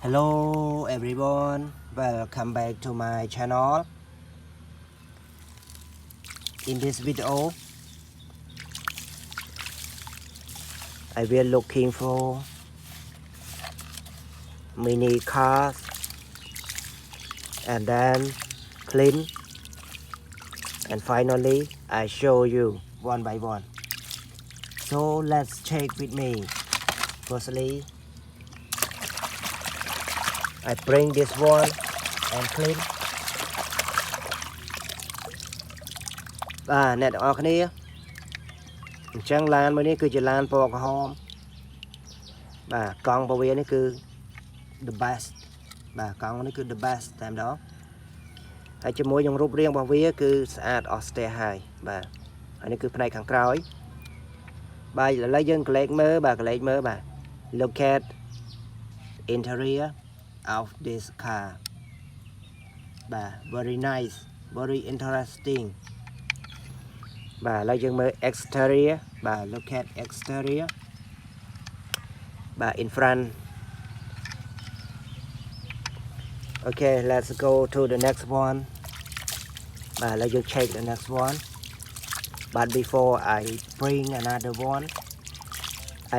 Hello everyone, welcome back to my channel. In this video, I will looking for mini cars and then clean, and finally I show you one by one. So let's check with me. Firstly, I bring this one and clean. អ្នកទាំងអស់គ្នាអញ្ចឹងឡានមួយនេះគឺជាឡានពណ៌ក្រហមបាទកង់របស់វានេះគឺ the best បាទកង់នេះគឺ the best តែម្ដងហើយជាមួយនឹងរូបរាងរបស់វាគឺស្អាតអស់ស្ទះហើយបាទហើយនេះគឺផ្នែកខាងក្រោយបាទឥឡូវយើងកលេចមើលបាទ look at interior of this car បាទ very nice very interesting បាទឥឡូវយើងមើល exterior បាទ look at exterior បាទ in front. Okay, let's go to the next one. បាទឥឡូវយើង check the next one, but before I bring another one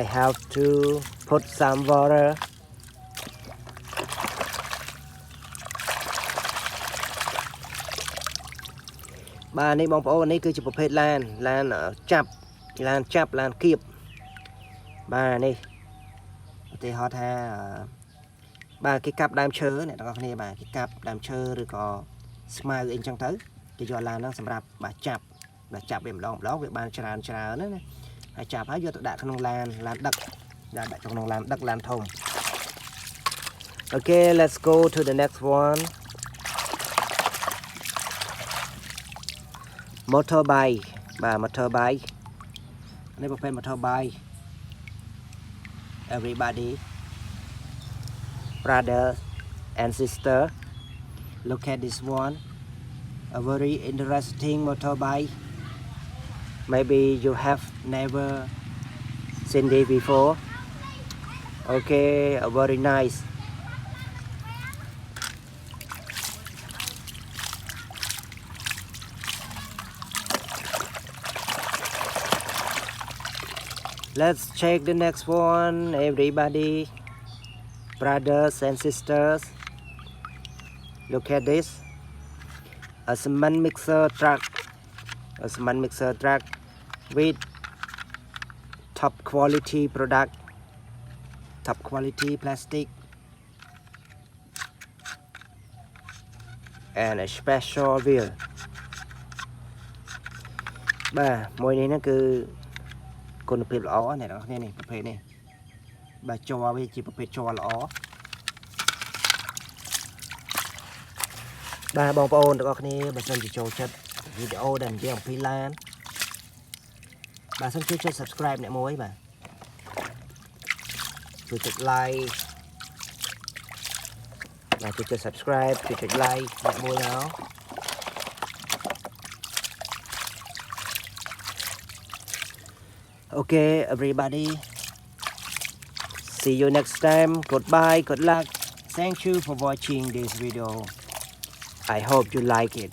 I have to put some water. បាទនេះបងប្អូននេះគឺជាប្រភេទឡានចាប់ឡានគៀបបាទនេះឧទាហរណ៍ថាបាទគេកាប់ដើមឈើអ្នកទាំងអស់គ្នាបាទគេកាប់ដើមឈើឬក៏ស្មៅអីចឹងទៅគេយកឡានហ្នឹងសម្រាប់បាទចាប់វាម្ដងវាបានច្រើនណាហើយចាប់ហើយយកទៅដាក់ក្នុងឡានដឹកដាក់ក្នុងឡានដឹកឡានធំ Okay, let's go to the next one. Motorbike បាទ motorbike នេះប្រភេទ motorbike. Everybody, brother and sister, look at this one, a very interesting motorbike. Maybe you have never seen it before. Okay, very nice. Let's check the next one, everybody, brothers and sisters. Look at this, a cement mixer truck with top quality product, top quality plastic, and a special wheel. បាទមួយនេះគឺគុណភាពល្អអ្នកនរគ្នានេះប្រភេទនេះបាទជ័រវាជាប្រភេទជ័រល្អបាទបងប្អូនទាំងអស់គ្នាបើសិនជាចូលចិត្តវីដេអូដែលនិយាយអំពីឡានបាទសូមជួយចុច subscribe អ្នកមួយបាទជួយចុច like បាទជួយចុច subscribe ជួយចុច like អ្នកមួយណោ Okay, everybody, see you next time. Goodbye, good luck. Thank you for watching this video. I hope you like it.